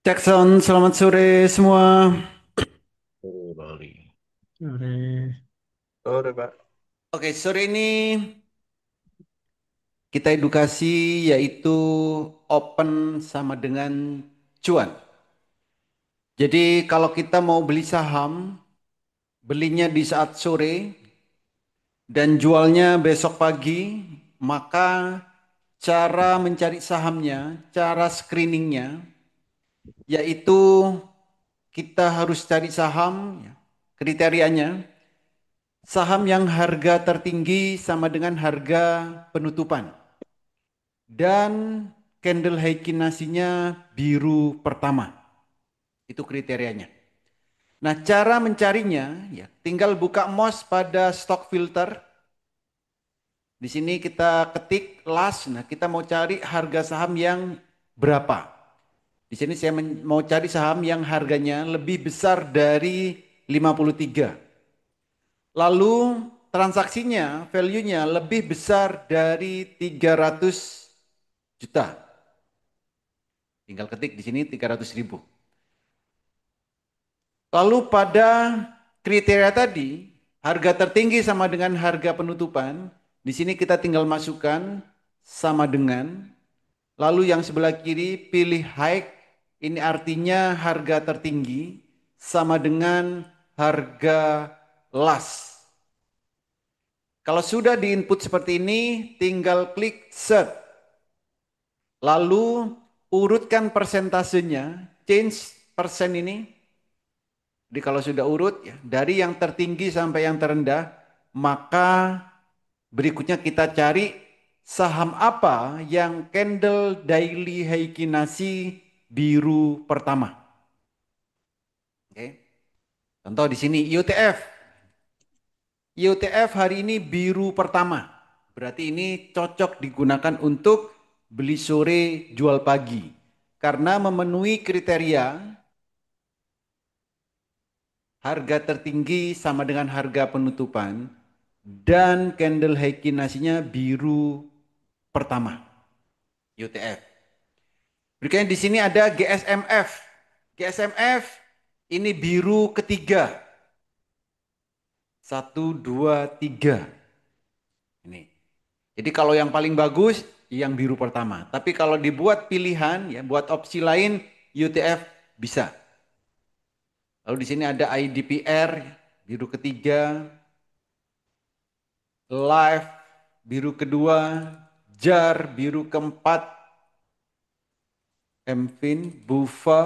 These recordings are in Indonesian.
Jackson, selamat sore semua. Oh, Bali. Sore. Sore, Pak. Oke, sore ini kita edukasi yaitu open sama dengan cuan. Jadi kalau kita mau beli saham, belinya di saat sore dan jualnya besok pagi, maka cara mencari sahamnya, cara screeningnya, yaitu kita harus cari saham, ya, kriterianya, saham yang harga tertinggi sama dengan harga penutupan. Dan candle heikinasinya biru pertama. Itu kriterianya. Nah, cara mencarinya ya tinggal buka mouse pada stock filter. Di sini kita ketik last. Nah, kita mau cari harga saham yang berapa. Di sini saya mau cari saham yang harganya lebih besar dari 53. Lalu transaksinya, value-nya lebih besar dari 300 juta. Tinggal ketik di sini 300.000. Lalu pada kriteria tadi, harga tertinggi sama dengan harga penutupan. Di sini kita tinggal masukkan sama dengan. Lalu yang sebelah kiri pilih high. Ini artinya harga tertinggi sama dengan harga last. Kalau sudah di input seperti ini, tinggal klik set. Lalu urutkan persentasenya, change persen ini. Jadi kalau sudah urut ya, dari yang tertinggi sampai yang terendah, maka berikutnya kita cari saham apa yang candle daily heikinasi biru pertama. Oke. Contoh di sini IUTF. IUTF hari ini biru pertama. Berarti ini cocok digunakan untuk beli sore jual pagi. Karena memenuhi kriteria harga tertinggi sama dengan harga penutupan dan candle heikinasinya biru pertama, UTF. Berikutnya di sini ada GSMF. GSMF ini biru ketiga. Satu, dua, tiga. Ini. Jadi kalau yang paling bagus yang biru pertama. Tapi kalau dibuat pilihan ya buat opsi lain UTF bisa. Lalu di sini ada IDPR biru ketiga, Live biru kedua, Jar biru keempat, Mfin, Bufa,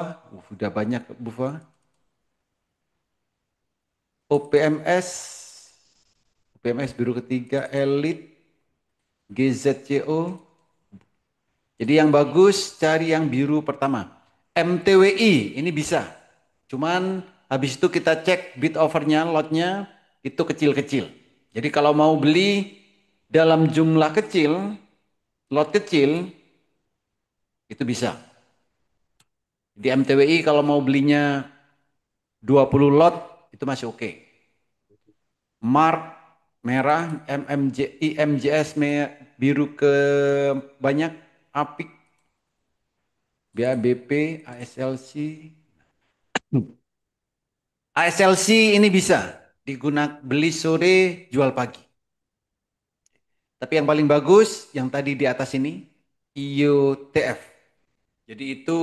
udah banyak Bufa, OPMS, OPMS biru ketiga, Elite, GZCO. Jadi yang bagus cari yang biru pertama. MTWI ini bisa. Cuman habis itu kita cek bid overnya, lotnya itu kecil-kecil. Jadi kalau mau beli dalam jumlah kecil, lot kecil itu bisa. Di MTWI kalau mau belinya 20 lot itu masih oke. Mark merah, IMJS biru ke banyak, Apik, BABP, ASLC. ASLC ini bisa digunakan beli sore, jual pagi. Tapi yang paling bagus yang tadi di atas ini IUTF. Jadi itu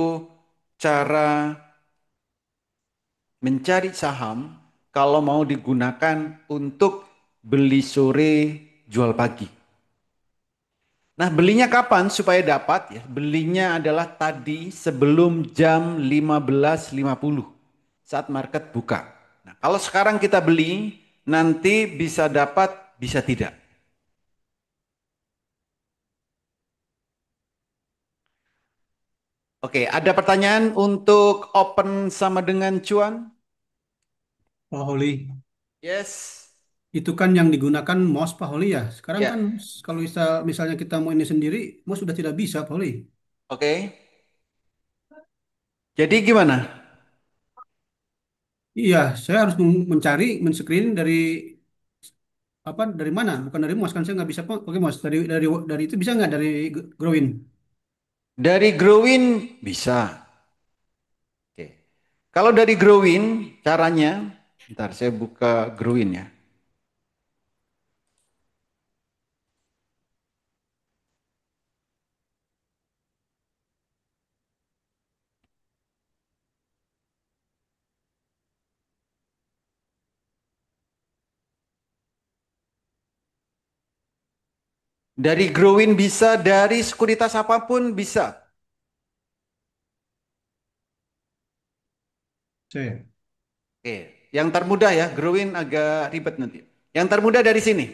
cara mencari saham kalau mau digunakan untuk beli sore, jual pagi. Nah, belinya kapan supaya dapat ya? Belinya adalah tadi sebelum jam 15.50 saat market buka. Nah, kalau sekarang kita beli, nanti bisa dapat, bisa tidak. Oke, ada pertanyaan untuk open sama dengan cuan? Pak Holi, Yes. itu kan yang digunakan mouse Pak Holi ya. Sekarang Ya, kan kalau misalnya kita mau ini sendiri, mouse sudah tidak bisa Pak Holi. oke. Jadi gimana? Iya, saya harus mencari, men-screen dari apa? Dari mana? Bukan dari mouse kan saya nggak bisa pakai mouse. Dari itu bisa nggak dari Growin? Dari growing bisa. Kalau dari Growin caranya, ntar saya buka Growin ya. Dari Growin bisa, dari sekuritas apapun bisa. Saya. Oke, yang termudah ya, Growin agak ribet nanti. Yang termudah dari sini.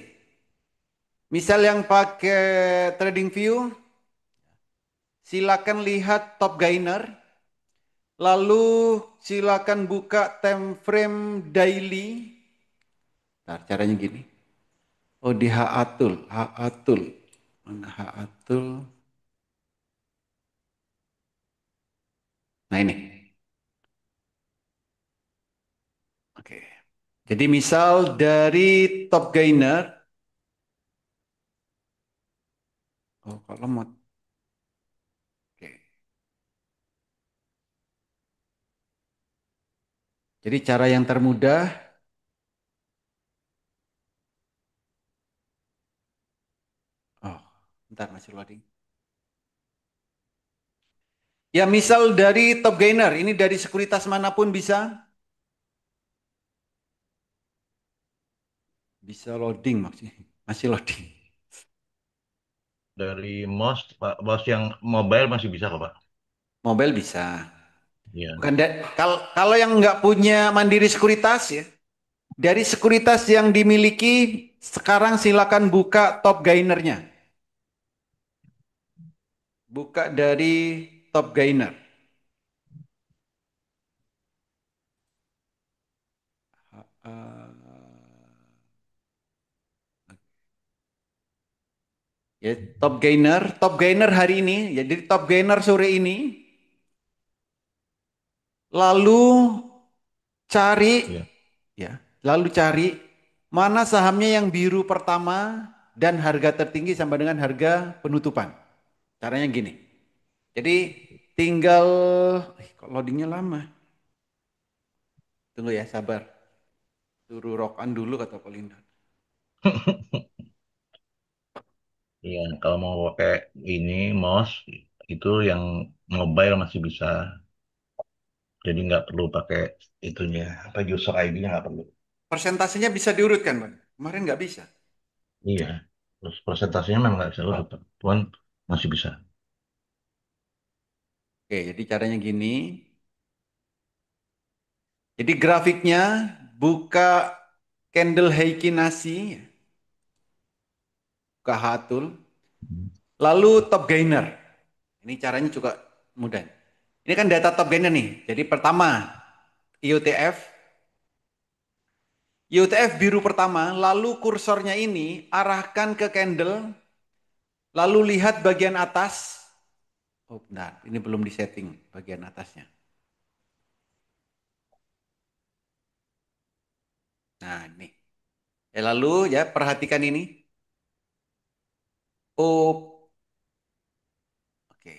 Misal yang pakai TradingView, silakan lihat top gainer, lalu silakan buka time frame daily. Nah, caranya gini. Oh, di Haatul, Haatul. Mana Haatul? Nah, ini. Oke. Jadi misal dari top gainer, oh kalau mau, oke. Jadi cara yang termudah, oh, bentar masih loading. Ya misal dari top gainer, ini dari sekuritas manapun bisa. Bisa loading maksudnya, masih loading. Dari mouse, Pak, mouse yang mobile masih bisa kok, Pak. Mobile bisa. Iya. Bukan kalau yang nggak punya Mandiri Sekuritas ya, dari sekuritas yang dimiliki sekarang silakan buka top gainernya. Buka dari top gainer. Ya, top gainer hari ini, jadi top gainer sore ini, lalu cari, Iya. ya, lalu cari mana sahamnya yang biru pertama dan harga tertinggi sama dengan harga penutupan. Caranya gini. Jadi tinggal, kok loadingnya lama. Tunggu ya, sabar. Suruh rokan dulu kata Polinda. Iya, kalau mau pakai ini mouse itu yang mobile masih bisa. Jadi nggak perlu pakai itunya, apa user ID-nya nggak perlu. Persentasenya bisa diurutkan, Bang. Kemarin nggak bisa. Iya, terus persentasenya memang nggak bisa urut, Pak. Cuman masih bisa. Oke, jadi caranya gini. Jadi grafiknya buka candle Heikki Nasi, buka Hatul, lalu top gainer. Ini caranya juga mudah. Ini kan data top gainer nih. Jadi pertama IOTF, IOTF biru pertama, lalu kursornya ini arahkan ke candle, lalu lihat bagian atas. Oh benar, ini belum disetting bagian atasnya. Nah ini. Ya, lalu ya perhatikan ini. Oh, oke.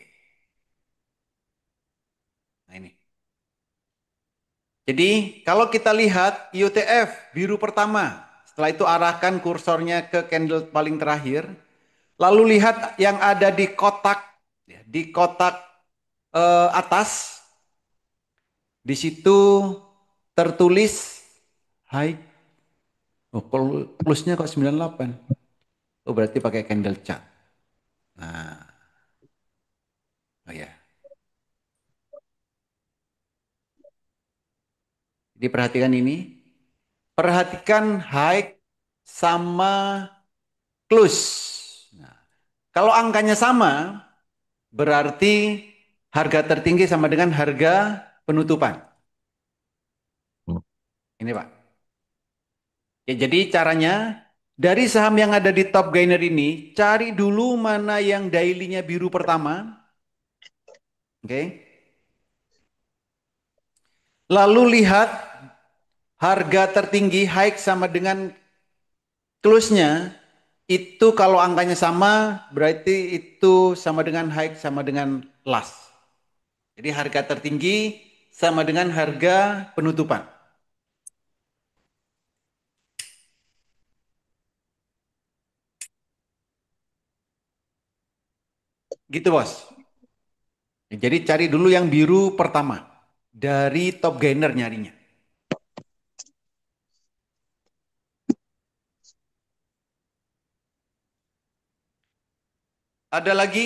Nah ini. Jadi kalau kita lihat IOTF biru pertama, setelah itu arahkan kursornya ke candle paling terakhir, lalu lihat yang ada di kotak, ya, di kotak atas, di situ tertulis high. Oh, plusnya kok 98. Oh, berarti pakai candle chart. Nah, oh ya. Jadi perhatikan ini. Perhatikan high sama close. Nah, kalau angkanya sama, berarti harga tertinggi sama dengan harga penutupan. Hmm. Ini Pak. Ya, jadi caranya dari saham yang ada di top gainer ini, cari dulu mana yang daily-nya biru pertama. Oke. Lalu lihat harga tertinggi high sama dengan close-nya. Itu kalau angkanya sama, berarti itu sama dengan high sama dengan last. Jadi harga tertinggi sama dengan harga penutupan. Gitu, Bos. Jadi cari dulu yang biru pertama. Dari top gainer nyarinya. Ada lagi,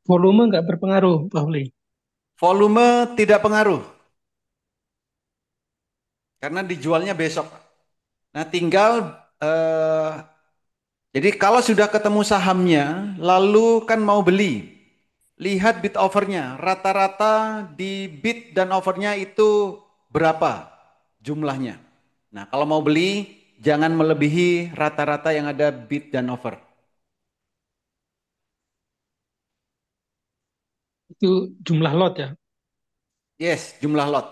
Volume nggak berpengaruh, Pak Huli. volume tidak pengaruh. Karena dijualnya besok. Nah tinggal, eh, jadi kalau sudah ketemu sahamnya, lalu kan mau beli. Lihat bid overnya. Rata-rata di bid dan overnya itu berapa jumlahnya. Nah kalau mau beli, jangan melebihi rata-rata yang ada bid dan over. Itu jumlah lot ya. Yes, jumlah lot.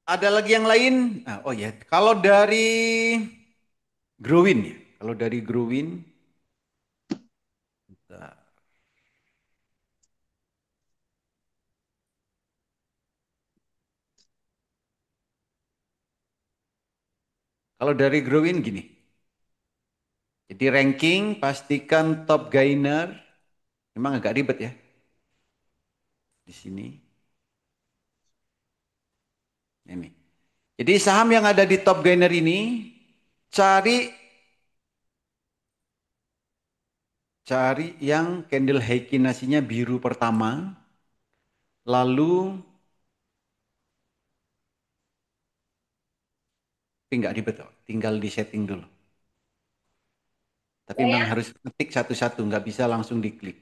Ada lagi yang lain? Nah, oh ya, kalau dari Growin ya. Kalau dari Growin, bentar. Kalau dari Growin gini. Jadi ranking pastikan top gainer. Memang agak ribet ya di sini. Ini. Jadi saham yang ada di top gainer ini cari cari yang candle Heikinasinya biru pertama, lalu tapi nggak ribet kok, tinggal di setting dulu. Tapi memang harus ketik satu-satu, nggak bisa langsung diklik.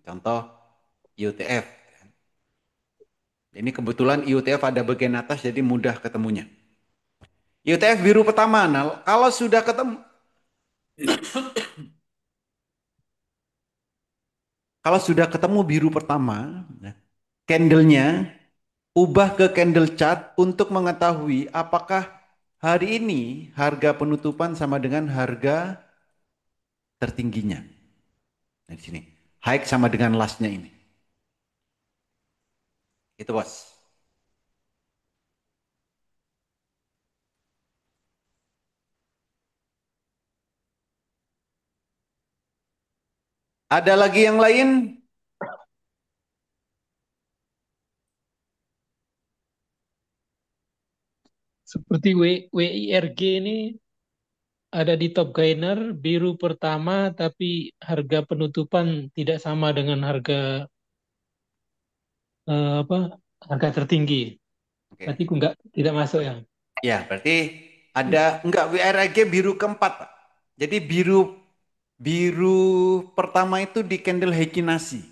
Contoh IUTF. Ini kebetulan IUTF ada bagian atas jadi mudah ketemunya. IUTF biru pertama. Nah, kalau sudah ketemu biru pertama, nah, candlenya ubah ke candle chart untuk mengetahui apakah hari ini harga penutupan sama dengan harga tertingginya. Nah, di sini. High sama dengan lastnya ini. Itu bos. Ada lagi yang lain? Seperti WIRG ini ada di top gainer biru pertama tapi harga penutupan tidak sama dengan harga apa harga tertinggi. Oke. Berarti aku nggak tidak masuk ya. Ya, berarti ada enggak WRAG biru keempat, Pak. Jadi biru biru pertama itu di candle Heikinasi.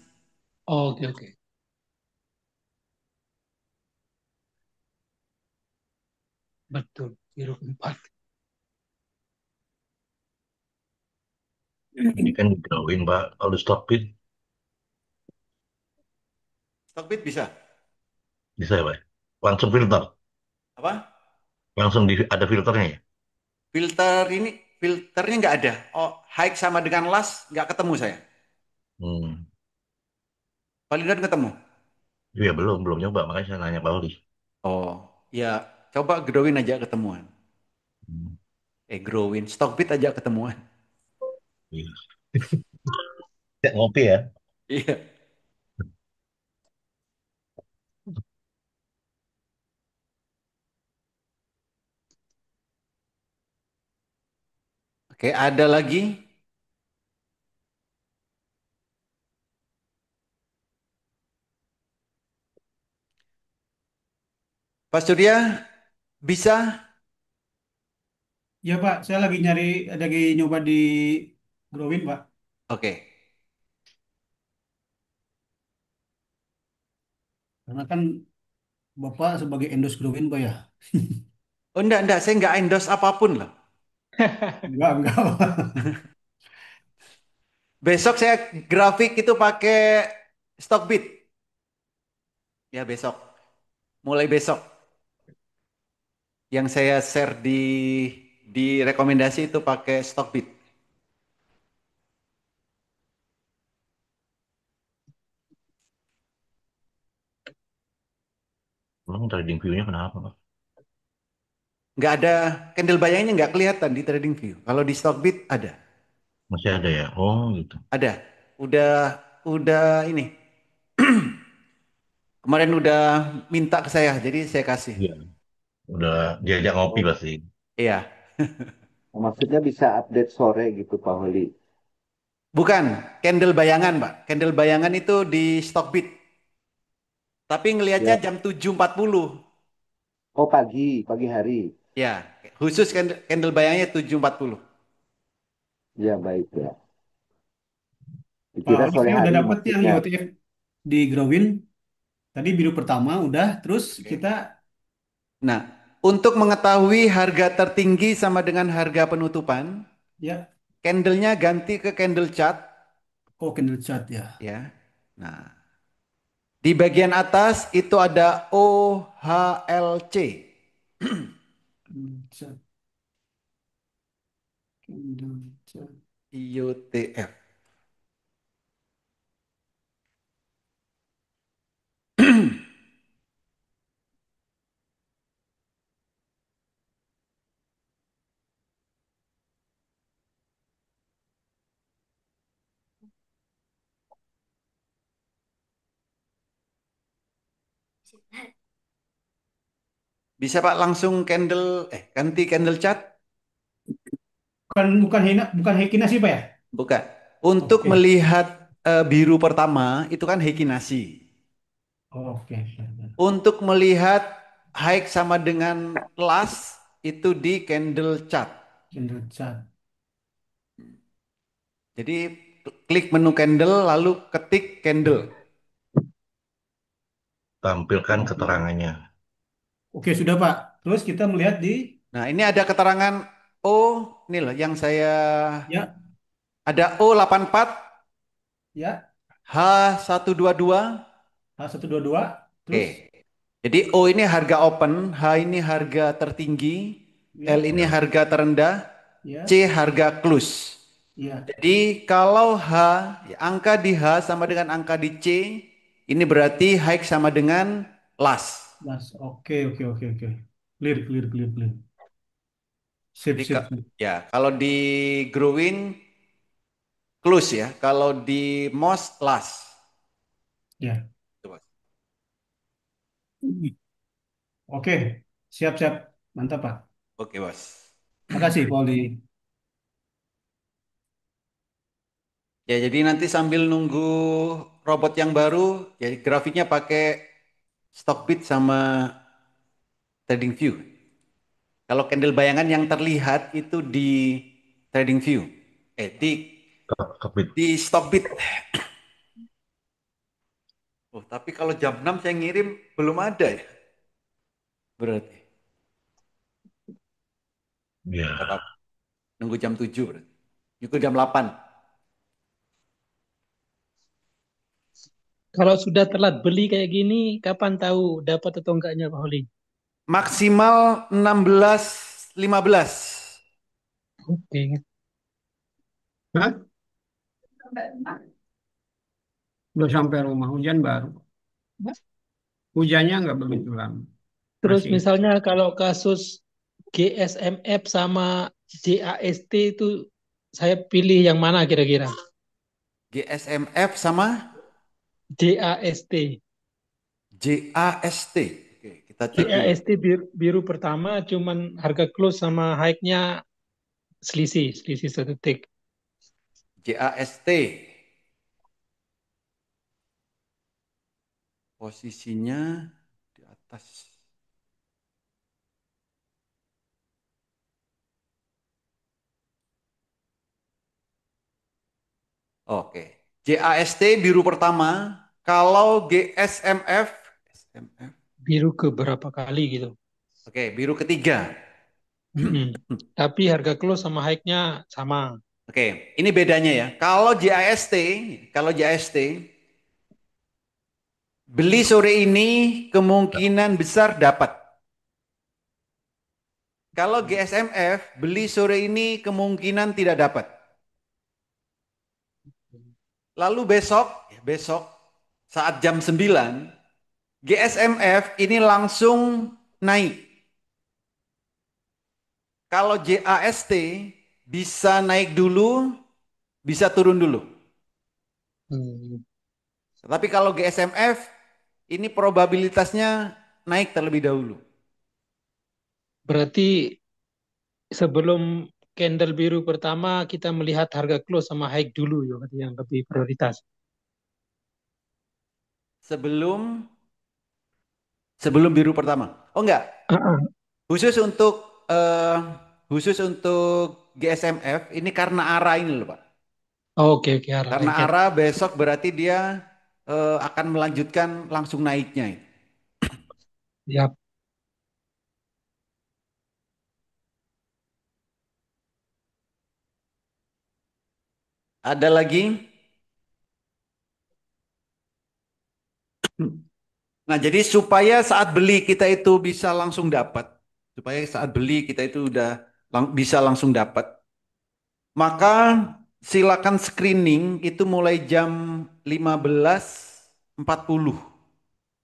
Oh, oke oke. Betul, biru keempat. Ini kan drawing, Pak. Kalau stop it, Stockbit bisa. bisa ya, Pak? Langsung filter. Apa? Langsung ada filternya ya? Filter ini filternya nggak ada. Oh, high sama dengan last nggak ketemu saya. Hmm. Validan ketemu. Iya, belum nyoba. Makanya saya nanya Pak Oli. Oh, ya coba growin aja ketemuan. Hmm. Growin, Stockbit aja ketemuan. Iya. Ya, ngopi ya. Iya. Oke, ada lagi? Pak Surya, bisa? Ya Pak, saya lagi nyoba di Growin Pak. Oke. Karena kan Bapak sebagai endorse Growin Pak ya. Oh enggak, saya enggak endorse apapun loh. Enggak Pak. Besok saya grafik itu pakai Stockbit. Ya besok, mulai besok. Yang saya share di rekomendasi itu pakai Stockbit. Emang trading view-nya kenapa, Pak? Nggak ada candle bayangnya nggak kelihatan di TradingView. Kalau di Stockbit ada, Masih ada ya? Oh, gitu. ada. Udah ini. Kemarin udah minta ke saya, jadi saya kasih. Iya. Udah diajak ngopi Oh, pasti. Iya, maksudnya bisa update sore gitu Pak Holi. bukan candle bayangan, Pak. Candle bayangan itu di Stockbit. Tapi ngelihatnya Ya. jam 7.40. Oh pagi hari. Ya, khusus candle bayangnya 7.40. Ya baik ya. Pak Dikira Oli sore saya udah hari dapet yang maksudnya. IOTF di Growin. Tadi biru pertama udah, terus Oke. kita Nah, untuk mengetahui harga tertinggi sama dengan harga penutupan, ya, candlenya ganti ke candle chart, oh candle chart ya. ya. Nah, di bagian atas itu ada OHLC, Candle chart, candle chart. IOTF. Bisa Pak langsung ganti candle chart? Bukan Hekina sih Pak ya? Bukan. Untuk Oke. melihat biru pertama itu kan Heikinasi. Oke. Untuk melihat high sama dengan last itu di candle chart. Candle chart. Jadi klik menu candle lalu ketik candle. Tampilkan keterangannya. Oke, sudah Pak. Terus kita melihat di Nah, ini ada keterangan ini loh yang saya ya, ada O84 ya, H122. H122. Oke. Terus Jadi O ini harga open, H ini harga tertinggi, L ya, ini Ya. harga terendah, ya, C harga close. ya. Jadi kalau angka di H sama dengan angka di C, ini berarti high sama dengan last. Mas, oke, oke, oke, oke. Clear, clear, clear, clear. Sip, Jadi sip, sip. ya kalau di Growin close ya, kalau di Moss last. Ya. Coba. Oke, siap, siap. Mantap Pak. Oke bos. Makasih, Poli. Ya jadi nanti sambil nunggu robot yang baru, jadi grafiknya pakai Stockbit sama TradingView. Kalau candle bayangan yang terlihat itu di TradingView, eh di Tapi di Stockbit. Oh, tapi kalau jam 6 saya ngirim belum ada ya. Berarti. Gak ya apa-apa. Nunggu jam 7 berarti. Itu jam 8. Kalau sudah telat beli kayak gini, kapan tahu dapat atau enggaknya Pak Holi? Maksimal 16.15. Oke. Hah? Belum sampai rumah, hujan baru. Hujannya nggak begitu lama. Terus Masih. misalnya kalau kasus GSMF sama JAST itu saya pilih yang mana kira-kira? GSMF sama JAST. JAST. Oke, kita cek dulu. JAST biru pertama cuman harga close sama high-nya selisih 1 tick. JAST. Posisinya di atas. Oke. JAST biru pertama. Kalau GSMF, SMF. Biru ke berapa kali gitu. Oke, biru ketiga. Mm-mm. Tapi harga close sama high-nya sama. Oke, ini bedanya ya. Kalau JAST Beli sore ini kemungkinan besar dapat. Kalau GSMF beli sore ini kemungkinan tidak dapat. Lalu besok saat jam 9 GSMF ini langsung naik. Kalau JAST bisa naik dulu, bisa turun dulu. Hmm. Tapi kalau GSMF ini probabilitasnya naik terlebih dahulu. Berarti sebelum candle biru pertama kita melihat harga close sama high dulu ya, berarti yang lebih prioritas. Sebelum biru pertama. Oh enggak, Ah, khusus untuk eh, GSMF ini karena arah ini loh Pak. oke oke, Karena I get. arah besok berarti dia akan melanjutkan langsung naiknya. Ya. Ada lagi? Nah, jadi supaya saat beli kita itu bisa langsung dapat, supaya saat beli kita itu udah bisa langsung dapat, maka silakan screening itu mulai jam 15.40.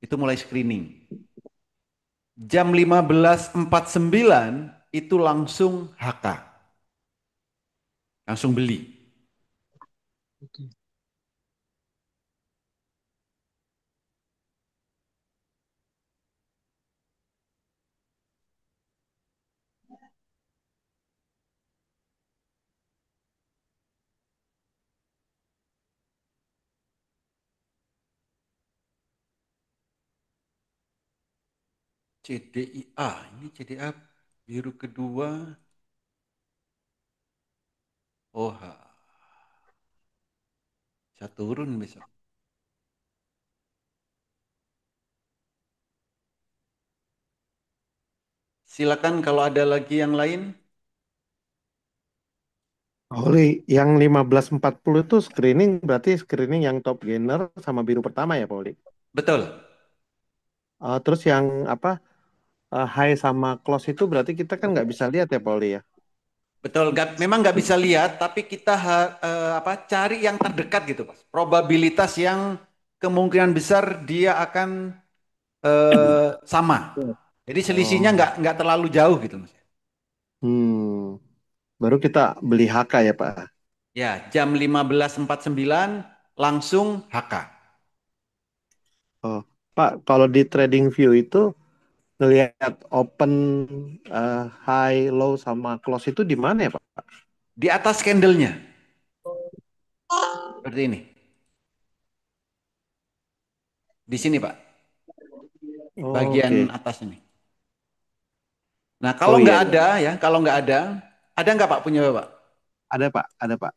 Itu mulai screening. Jam 15.49 itu langsung HK. Langsung beli. Oke. CDIA, ini CDA biru kedua. Oh, bisa turun besok. Silakan kalau ada lagi yang lain. Oli, yang 15.40 itu screening berarti screening yang top gainer sama biru pertama ya, Pak Oli? Betul, Terus yang apa high sama close itu berarti kita kan nggak bisa lihat ya, Pak Oli ya? betul. Memang nggak bisa lihat, tapi kita cari yang terdekat gitu, Mas. Probabilitas yang kemungkinan besar dia akan sama. Jadi selisihnya Oh, nggak terlalu jauh gitu, Mas. baru kita beli HK ya, Pak. Ya, jam 15.49 langsung HK. Oh, Pak, kalau di Trading View itu ngelihat open, high, low sama close itu di mana ya, Pak? Di atas candlenya, seperti ini. Di sini, Pak. Oh, Bagian oke. atas ini. Nah, Oh kalau iya, nggak iya. ada ya, kalau nggak ada nggak Pak punya Bapak? Ada, Pak. Ada, Pak.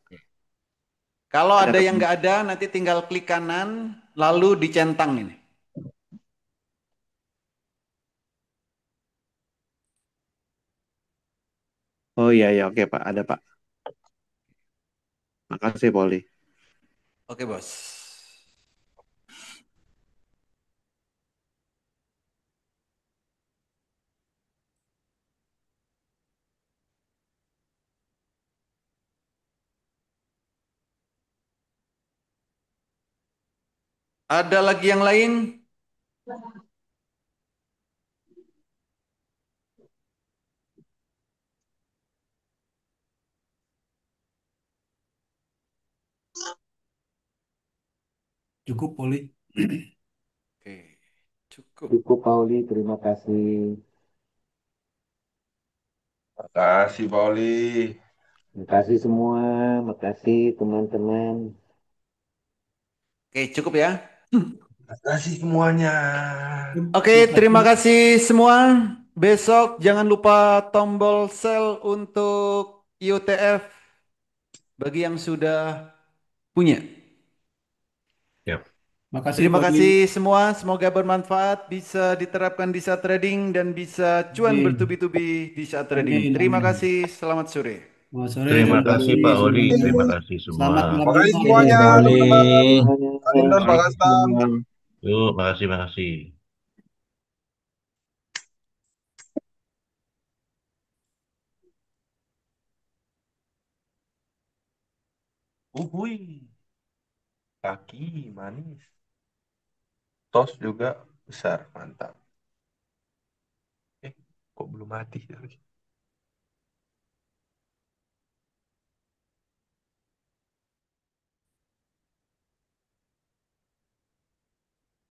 Kalau Ada ada yang ketemu. nggak ada, nanti tinggal klik kanan, lalu dicentang ini. Oh iya, iya. Oke, Pak. Ada, Pak. Makasih, Poli. Oke, Bos. Ada lagi yang lain? Cukup, Poli. Oke, cukup. Cukup, Pauli. Terima kasih. Makasih, Pauli. Terima kasih semua. Makasih, teman-teman. Oke, cukup ya. Makasih semuanya. Oke, terima kasih semua. Besok jangan lupa tombol sell untuk IOTF bagi yang sudah punya. Yap. Makasih, Terima Poli. kasih semua, semoga bermanfaat, bisa diterapkan di saat trading dan bisa cuan Amin. bertubi-tubi di saat trading. Amin, Terima amin. kasih, selamat sore. Selamat sore, Terima terima kasih kasih Pak Oli, semuanya. terima kasih semua. Selamat malam Makasih Jumat. semuanya, Pauli. teman-teman. Semuanya. Pak Intan, Pak Makasih Kastam. semua. Yuk, makasih, makasih. Uhuy, kaki manis. Tos juga besar, mantap. Eh, kok belum mati?